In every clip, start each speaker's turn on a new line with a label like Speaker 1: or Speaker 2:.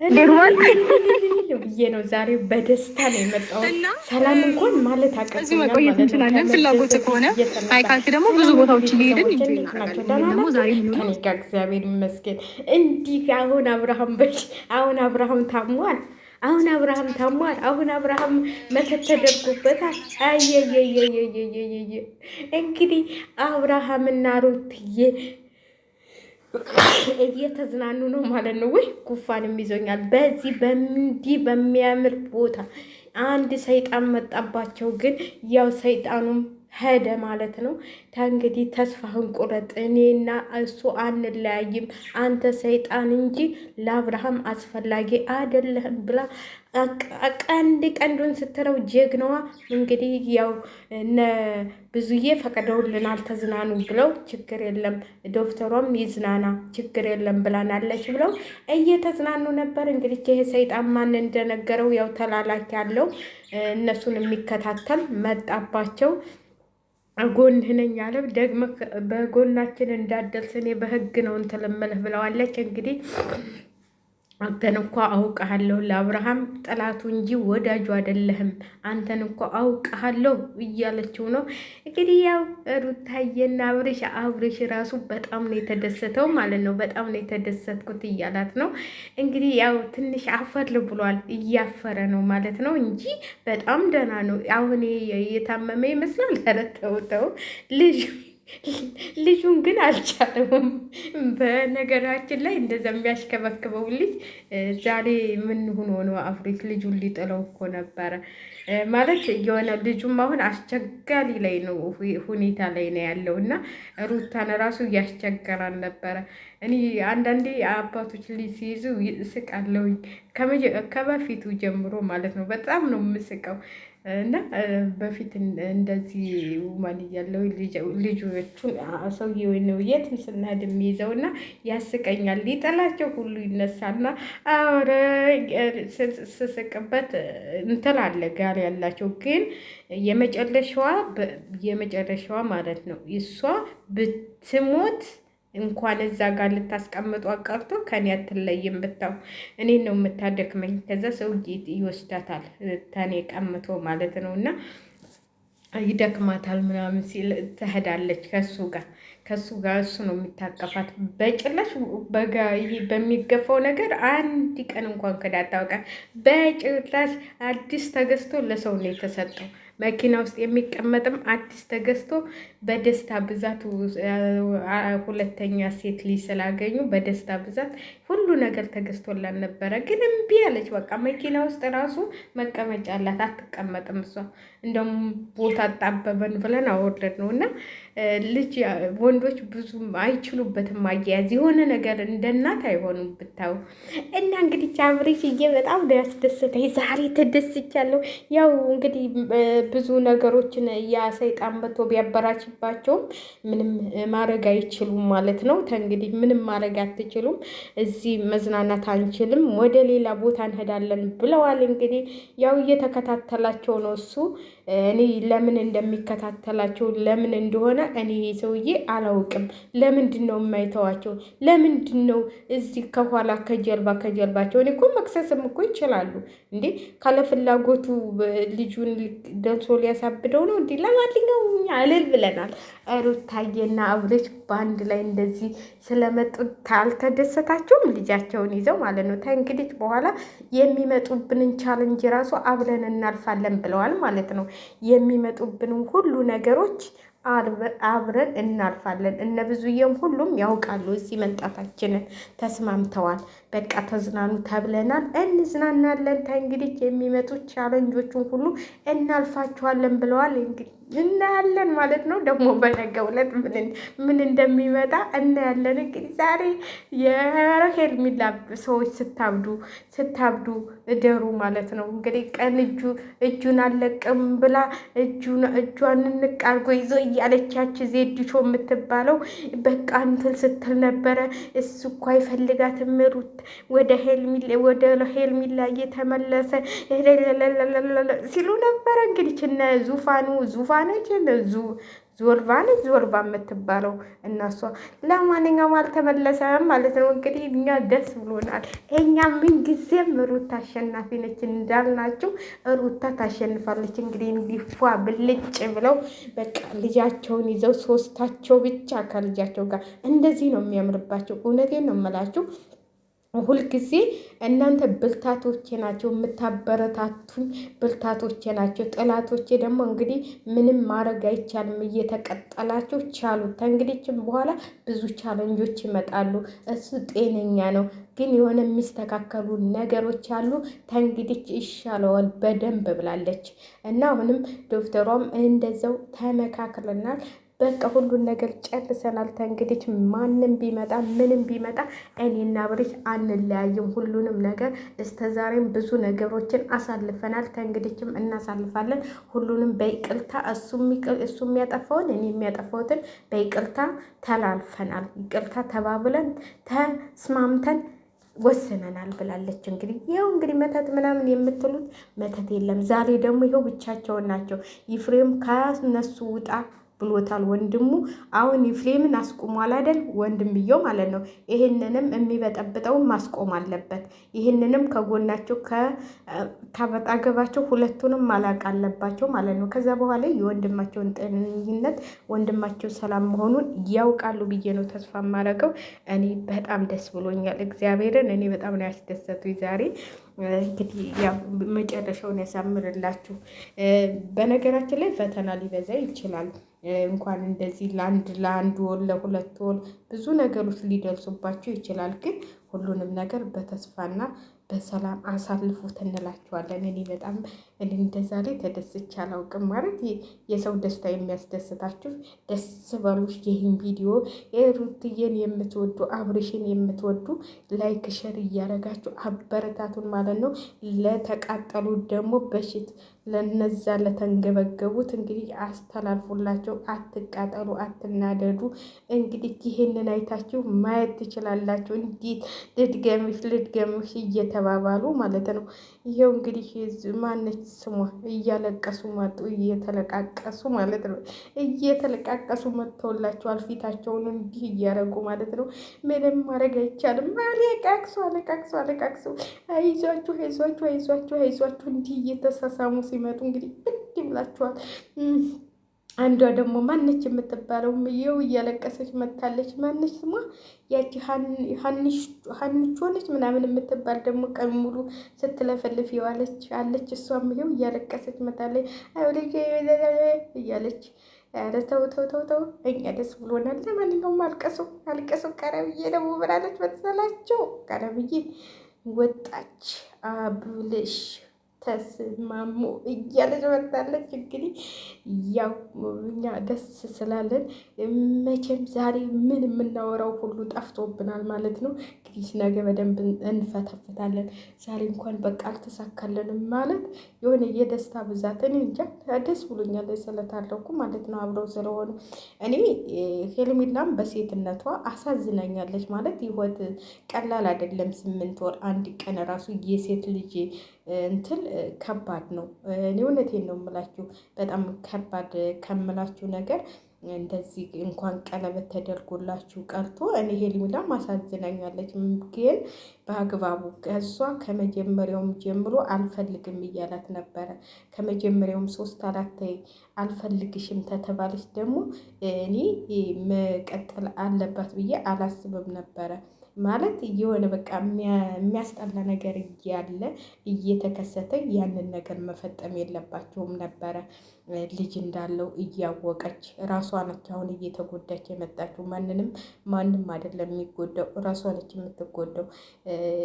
Speaker 1: ኖርማል
Speaker 2: ብዬ ነው ዛሬ በደስታ ነው የመጣሁት። ሰላም እንኳን ማለት
Speaker 1: እዚህ መቆየት እንችላለን ፍላጎት ከሆነ። አይ ካልክ ደግሞ ብዙ ቦታዎች እየሄድን
Speaker 2: ናቸው። ደህና ናቸው ከኔ ጋር እግዚአብሔር ይመስገን። እንዲህ አሁን አብርሃም ታሟል። አሁን አብርሃም መተት ተደርጎበታል። አየየየየየየ እንግዲህ አብርሃምና ሩትዬ እየተዝናኑ ነው ማለት ነው። ወይ ጉፋንም ይዞኛል። በዚህ በእንዲህ በሚያምር ቦታ አንድ ሰይጣን መጣባቸው። ግን ያው ሰይጣኑም ሄደ ማለት ነው። እንግዲህ ተስፋህን ቁረጥ፣ እኔና እሱ አንለያይም፣ አንተ ሰይጣን እንጂ ለአብርሃም አስፈላጊ አይደለህም ብላ ቀንዱን ስትለው ጀግናዋ እንግዲህ ያው እነ ብዙዬ ፈቅደውልናል ተዝናኑ ብለው ችግር የለም ዶክተሯም ይዝናና ችግር የለም ብላናለች ብለው እየተዝናኑ ነበር። እንግዲህ ይሄ ሰይጣን ማን እንደነገረው ያው ተላላኪ ያለው እነሱን የሚከታተል መጣባቸው። ጎንህ ነኝ አለ ደግሞ በጎናችን እንዳደርስ እኔ በህግ ነው እንትን እምልህ ብለዋለች። እንግዲህ አንተን እኮ አውቃለሁ ለአብርሃም ጠላቱ እንጂ ወዳጁ አይደለህም፣ አንተን እኮ አውቃለሁ እያለችው ነው። እንግዲህ ያው ሩታዬና አብርሽ ራሱ በጣም ነው የተደሰተው ማለት ነው። በጣም ነው የተደሰትኩት እያላት ነው። እንግዲህ ያው ትንሽ አፈር ብሏል፣ እያፈረ ነው ማለት ነው እንጂ በጣም ደህና ነው። አሁን የታመመ ይመስላል። ኧረ ተው ተው ልጁን ግን አልቻለውም። በነገራችን ላይ እንደዛ የሚያሽከበክበው ልጅ ዛሬ ምን ሆኖ ነው? አፍሪክ ልጁን ሊጥለው እኮ ነበረ ማለት የሆነ ልጁም አሁን አስቸጋሪ ላይ ነው ሁኔታ ላይ ነው ያለው እና ሩታን ራሱ እያስቸገራን ነበረ። እኔ አንዳንዴ አባቶች ልጅ ሲይዙ እስቃለሁኝ ከበፊቱ ጀምሮ ማለት ነው። በጣም ነው የምስቀው እና በፊት እንደዚህ ውማን እያለው ልጆቹን ሰውዬው ነው የትም ስናሄድ የሚይዘው እና ያስቀኛል። ሊጠላቸው ሁሉ ይነሳና አረ ስስቅበት እንትን አለ ጋር ያላቸው ግን የመጨረሻዋ ማለት ነው እሷ ብትሞት እንኳን እዛ ጋር ልታስቀምጡ አቀርቶ ከኔ አትለይም። ብታው እኔ ነው የምታደክመኝ። ከዛ ሰውዬ ይወስዳታል ተኔ ቀምቶ ማለት ነው እና ይደክማታል ምናምን ሲል ትሄዳለች ከሱ ጋር እሱ ነው የሚታቀፋት። በጭራሽ ይሄ በሚገፋው ነገር አንድ ቀን እንኳን ክዳ አታውቅም። በጭራሽ አዲስ ተገዝቶ ለሰው ነው የተሰጠው። መኪና ውስጥ የሚቀመጥም አዲስ ተገዝቶ በደስታ ብዛት ሁለተኛ ሴት ልጅ ስላገኙ በደስታ ብዛት ሁሉ ነገር ተገዝቶላን ነበረ። ግን እምቢ አለች። በቃ መኪና ውስጥ ራሱ መቀመጫ አላት፣ አትቀመጥም እሷ። እንደውም ቦታ አጣበበን ብለን አወረድ ነው እና ልጅ ወንዶች ብዙም አይችሉበትም አያያዝ። የሆነ ነገር እንደ እናት አይሆኑም ብታው እና እንግዲህ አብርሽዬ በጣም ነው ያስደሰተኝ ዛሬ ተደስቻለሁ። ያው እንግዲህ ብዙ ነገሮችን ያ ሰይጣን መቶ ቢያበራችባቸውም ምንም ማድረግ አይችሉም ማለት ነው። እንግዲህ ምንም ማድረግ አትችሉም። እዚህ መዝናናት አንችልም፣ ወደ ሌላ ቦታ እንሄዳለን ብለዋል። እንግዲህ ያው እየተከታተላቸው ነው እሱ። እኔ ለምን እንደሚከታተላቸው ለምን እንደሆነ እኔ ሰውዬ አላውቅም። ለምንድን ነው የማይተዋቸው? ለምንድን ነው እዚህ ከኋላ ከጀርባቸው? እኔ እኮ መክሰስም እኮ ይችላሉ እንዴ! ካለፍላጎቱ ልጁን ደርሶ ሊያሳብደው ነው እንዲ። ለማንኛውም እልል ብለናል። ሩታዬና አብርሽ በአንድ ላይ እንደዚህ ስለመጡ ካልተደሰታችሁም ልጃቸውን ይዘው ማለት ነው ከእንግዲህ በኋላ የሚመጡብንን ቻለንጅ ራሱ አብረን እናልፋለን ብለዋል ማለት ነው። የሚመጡብንን ሁሉ ነገሮች አብረን እናልፋለን። እነ ብዙዬም ሁሉም ያውቃሉ እዚህ መምጣታችንን ተስማምተዋል። በቃ ተዝናኑ ተብለናል፣ እንዝናናለን። እንግዲህ የሚመጡ ቻለንጆቹን ሁሉ እናልፋችኋለን ብለዋል። እንግዲህ እናያለን ማለት ነው። ደግሞ በነገው ዕለት ምን እንደሚመጣ እናያለን። እንግዲህ ዛሬ የሄርሜላ ሰዎች ስታብዱ እደሩ ማለት ነው። እንግዲህ ቀን እጁን አለቅም ብላ እጇን እንቅ አድርጎ ይዞ እያለቻች ዜድሾ የምትባለው በቃ እንትን ስትል ነበረ። እሱ እኮ አይፈልጋትም ሩት ወደ ሄርሜላ እየተመለሰ ሲሉ ነበረ። እንግዲህ ዙፋኖች ዞርባ የምትባለው እነሷ። ለማንኛውም አልተመለሰም ማለት ነው። እንግዲህ እኛ ደስ ብሎናል። እኛ ምን ጊዜም ሩታ አሸናፊ ነች እንዳልናቸው ሩታ ታሸንፋለች። እንግዲህ እንዲፏ ብልጭ ብለው በቃ ልጃቸውን ይዘው ሶስታቸው ብቻ ከልጃቸው ጋር እንደዚህ ነው የሚያምርባቸው። እውነቴን ነው የምላችሁ። ሁልጊዜ እናንተ ብልታቶቼ ናቸው፣ የምታበረታቱኝ ብልታቶቼ ናቸው። ጥላቶቼ ደግሞ እንግዲህ ምንም ማድረግ አይቻልም፣ እየተቀጠላችሁ ቻሉት። ከእንግዲችም በኋላ ብዙ ቻለንጆች ይመጣሉ። እሱ ጤነኛ ነው፣ ግን የሆነ የሚስተካከሉ ነገሮች አሉ። ተንግዲች ይሻለዋል በደንብ ብላለች እና አሁንም ዶክተሯም እንደዛው ተመካክለናል። በቃ ሁሉን ነገር ጨርሰናል። ተንግዲች ማንም ቢመጣ ምንም ቢመጣ እኔና ብሬሽ አንለያይም። ሁሉንም ነገር እስተዛሬም ብዙ ነገሮችን አሳልፈናል። ተንግዲችም እናሳልፋለን። ሁሉንም በይቅርታ እሱ የሚያጠፋውን እኔ የሚያጠፋውትን በይቅርታ ተላልፈናል። ይቅርታ ተባብለን ተስማምተን ወስነናል ብላለች። እንግዲህ ይኸው እንግዲህ መተት ምናምን የምትሉት መተት የለም። ዛሬ ደግሞ ይኸው ብቻቸውን ናቸው። ይፍሬም ከነሱ ውጣ ብሎታል ወንድሙ። አሁን ይፍሬምን አስቆሟል አይደል? ወንድምየው ማለት ነው። ይህንንም የሚበጠብጠውን ማስቆም አለበት። ይህንንም ከጎናቸው ከበጣገባቸው ሁለቱንም ማላቅ አለባቸው ማለት ነው። ከዛ በኋላ የወንድማቸውን ጤንነት ወንድማቸው ሰላም መሆኑን ያውቃሉ ብዬ ነው ተስፋ የማደርገው። እኔ በጣም ደስ ብሎኛል። እግዚአብሔርን እኔ በጣም ነው ያስደሰቱኝ ዛሬ። እንግዲህ ያው መጨረሻውን ያሳምርላችሁ። በነገራችን ላይ ፈተና ሊበዛ ይችላል። እንኳን እንደዚህ ለአንድ ወር ለሁለት ወር ብዙ ነገሮች ሊደርሱባቸው ይችላል። ግን ሁሉንም ነገር በተስፋና በሰላም አሳልፉት እንላችኋለን። እኔ እንደዛ ላይ ተደስቼ አላውቅም። ማለት የሰው ደስታ የሚያስደስታችሁ ደስ በሉሽ። ይህን ቪዲዮ ሩትዬን የምትወዱ አብርሽን የምትወዱ ላይክ ሸር እያደረጋችሁ አበረታቱን ማለት ነው። ለተቃጠሉት ደግሞ በሽት ለነዛ ለተንገበገቡት እንግዲህ አስተላልፉላቸው። አትቃጠሉ፣ አትናደዱ። እንግዲህ ይህንን አይታችሁ ማየት ትችላላችሁ። እንዴት ልድገምሽ እየተባባሉ ማለት ነው። ይኸው እንግዲህ ማነች ስሟ እያለቀሱ መጡ፣ እየተለቃቀሱ ማለት ነው። እየተለቃቀሱ መጥተውላቸዋል። ፊታቸውን እንዲህ እያደረጉ ማለት ነው። ምንም ማድረግ አይቻልም። አለቃቅሱ። አይዟችሁ እንዲህ እየተሳሳሙ ሲመጡ እንግዲህ ብድ ብላችኋል። አንዷ ደግሞ ማነች የምትባለው ይኸው እያለቀሰች መታለች። ማነች ስሟ? ያቺ ሀኒች ሆነች ምናምን የምትባል ደግሞ ቀን ሙሉ ስትለፈልፍ የዋለች አለች። እሷም ይኸው እያለቀሰች መታለች እያለች። ኧረ ተው፣ እኛ ደስ ብሎናል። ለማንኛውም አልቀሱ። ቀረብዬ ደግሞ ብላለች መሰላቸው። ቀረብዬ ወጣች አብልሽ ተስማሙ እያለች መጣለች። እንግዲህ ያው እኛ ደስ ስላለን መቼም ዛሬ ምን የምናወራው ሁሉ ጠፍቶብናል ማለት ነው። እንግዲህ ነገ በደንብ እንፈተፍታለን። ዛሬ እንኳን በቃ አልተሳካልንም ማለት የሆነ የደስታ ብዛት እኔ እንጃ ደስ ብሎኛል ስለታረቁ ማለት ነው፣ አብረው ስለሆኑ። እኔ ሄርሜላም በሴትነቷ አሳዝናኛለች ማለት ህይወት ቀላል አይደለም። 8 ወር አንድ ቀን ራሱ የሴት ልጅ እንትን ከባድ ነው። እኔ እውነቴን ነው የምላችሁ። በጣም ከባድ ከምላችሁ ነገር እንደዚህ እንኳን ቀለበት ተደርጎላችሁ ቀርቶ እኔ ሄርሜላ ማሳዝናኛለች። ግን በአግባቡ ከእሷ ከመጀመሪያውም ጀምሮ አልፈልግም እያላት ነበረ። ከመጀመሪያውም 3-4 አልፈልግሽም ተተባለች ደግሞ እኔ መቀጠል አለባት ብዬ አላስብም ነበረ። ማለት የሆነ በቃ የሚያስጠላ ነገር እያለ እየተከሰተ ያንን ነገር መፈጸም የለባቸውም ነበረ። ልጅ እንዳለው እያወቀች ራሷ ነች አሁን እየተጎዳች የመጣችው። ማንም አይደለም የሚጎዳው፣ ራሷ ነች የምትጎዳው።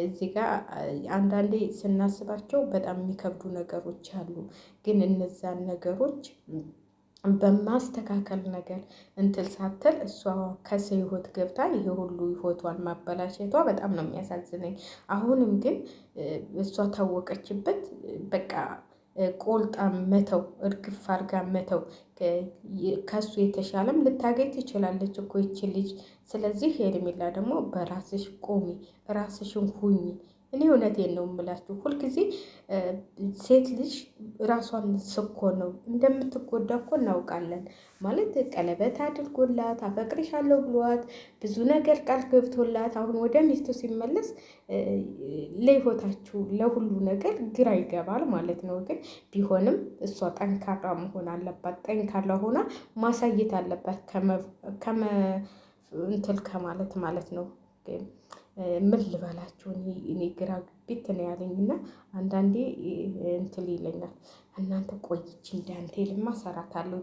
Speaker 2: እዚህ ጋር አንዳንዴ ስናስባቸው በጣም የሚከብዱ ነገሮች አሉ። ግን እነዛን ነገሮች በማስተካከል ነገር እንትን ሳትል እሷ ከሰው ህይወት ገብታ ይሄ ሁሉ ህይወቷን ማበላሸቷ በጣም ነው የሚያሳዝነኝ። አሁንም ግን እሷ ታወቀችበት በቃ ቆልጣ መተው፣ እርግፍ አርጋ መተው። ከሱ የተሻለም ልታገኝ ትችላለች እኮ ይቺ ልጅ። ስለዚህ ሄርሜላ ደግሞ በራስሽ ቆሚ፣ ራስሽን ሁኚ። እኔ እውነቴን ነው የምላችሁ። ሁልጊዜ ሴት ልጅ ራሷን ስኮ ነው እንደምትጎዳ እኮ እናውቃለን። ማለት ቀለበት አድርጎላት አፈቅርሻለሁ ብሏት ብዙ ነገር ቃል ገብቶላት አሁን ወደ ሚስቱ ሲመለስ ለህይወታችሁ ለሁሉ ነገር ግራ ይገባል ማለት ነው። ግን ቢሆንም እሷ ጠንካራ መሆን አለባት። ጠንካራ ሆና ማሳየት አለባት እንትን ከማለት ነው። ምን ልበላችሁ እኔ ግራ ግቢት ነው ያለኝ እና አንዳንዴ እንትን ይለኛል። እናንተ ቆይች እንዳንቴልማ እሰራታለሁ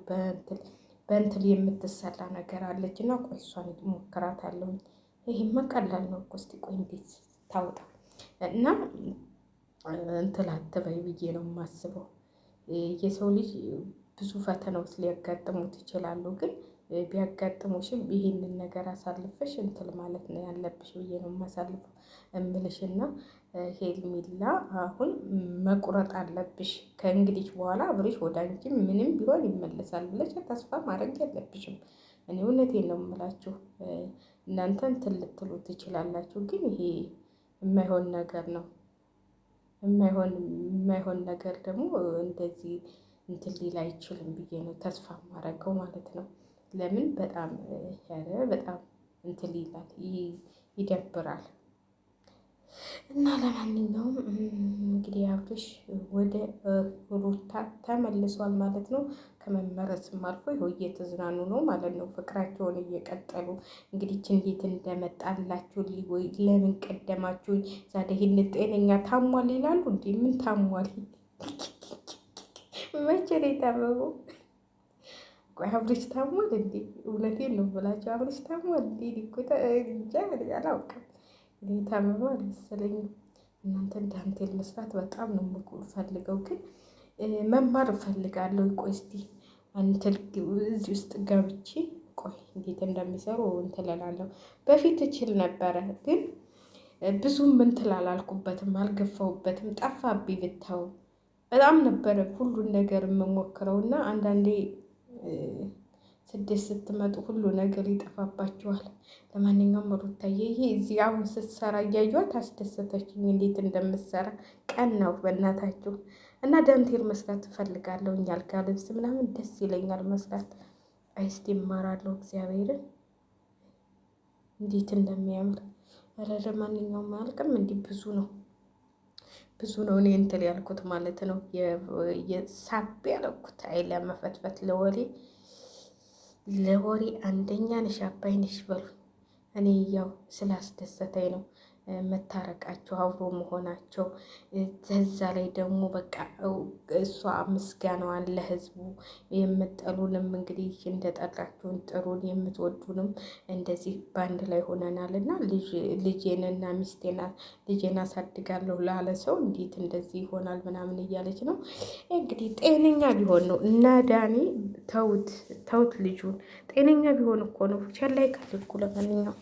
Speaker 2: በእንትን የምትሰራ ነገር አለች እና ቆይ እሷን ሞክራታለሁኝ። ይሄማ ቀላል ነው እኮ እስኪ ቆይ እንዴት ታውጣ እና እንትን አትበይ ብዬ ነው የማስበው። የሰው ልጅ ብዙ ፈተናዎች ሊያጋጥሙት ይችላሉ ግን ቢያጋጥሙሽም ይሄንን ነገር አሳልፈሽ እንትን ማለት ነው ያለብሽ ብዬ ነው የማሳልፈው እምልሽና ሄርሜላ አሁን መቁረጥ አለብሽ። ከእንግዲህ በኋላ አብርሽ ወደ አንቺ ምንም ቢሆን ይመለሳል ብለሽ ተስፋ ማድረግ የለብሽም። እኔ እውነቴን ነው የምላችሁ። እናንተ እንትን ልትሉ ትችላላችሁ፣ ግን ይሄ የማይሆን ነገር ነው። የማይሆን ነገር ደግሞ እንደዚህ እንትን ሊል አይችልም ብዬ ነው ተስፋ ማድረገው ማለት ነው። ለምን በጣም እንትን ይላል ይደብራል። እና ለማንኛውም እንግዲህ አብርሽ ወደ ሩታ ተመልሷል ማለት ነው። ከመመረስም አልፎ ይኸው እየተዝናኑ ነው ማለት ነው። ፍቅራቸውን እየቀጠሉ እንግዲህ እንዴት እንደመጣላችሁ ወይ ለምን ቀደማችሁ? ዛሬ ይህን ጤነኛ ታሟል ይላሉ እንዴ? ምን ታሟል? መቼ ነው የታመመው? ቆይ አብርሽ ታሟል እንዴ? እውነቴን ነው ብላችሁ አብርሽ ታሟል እንዴ? እንጃ አላውቅም። እኔ ታመመው አልመሰለኝም። እናንተ ዳንቴል መስራት በጣም ነው የምፈልገው፣ ግን መማር እፈልጋለሁ። ቆይ እስኪ እንትን እዚህ ውስጥ ገብቼ ቆይ እንዴት እንደሚሰሩ እንትን እላለሁ። በፊት እችል ነበረ፣ ግን ብዙም እንትን አላልኩበትም፣ አልገፋሁበትም። ጠፋብኝ ብታው በጣም ነበረ ሁሉን ነገር የምሞክረው እና አንዳንዴ ስደት ስትመጡ ሁሉ ነገር ይጠፋባችኋል። ለማንኛውም ሩታዬ ይሄ እዚህ አሁን ስትሰራ እያዩት አስደሰተችኝ፣ እንዴት እንደምትሰራ ቀን ነው በእናታችሁ። እና ዳንቴል መስራት እፈልጋለሁ። አልጋ ልብስ ምናምን ደስ ይለኛል መስራት። አይስቲ እማራለሁ እግዚአብሔርን እንዴት እንደሚያምር። ኧረ ለማንኛውም አያልቅም። እንዲህ ብዙ ነው እኔ እንትን ያልኩት ማለት ነው የሳቢ ያልኩት። አይ ለመፈትፈት ለወሬ አንደኛ ነሽ አባይ ነሽ በሉ። እኔ ያው ስላስደሰተኝ ነው መታረቃቸው አብሮ መሆናቸው። ከዛ ላይ ደግሞ በቃ እሷ ምስጋናዋን ለህዝቡ የምጠሉንም እንግዲህ እንደጠራችሁን ጥሩን የምትወዱንም እንደዚህ በአንድ ላይ ሆነናል እና ልጄንና ልጄን አሳድጋለሁ ላለ ሰው እንዴት እንደዚህ ይሆናል ምናምን እያለች ነው እንግዲህ። ጤነኛ ቢሆን ነው እና ዳኒ ተውት ልጁን ጤነኛ ቢሆን እኮ ነው ቸላይ ካልኩ ለማንኛውም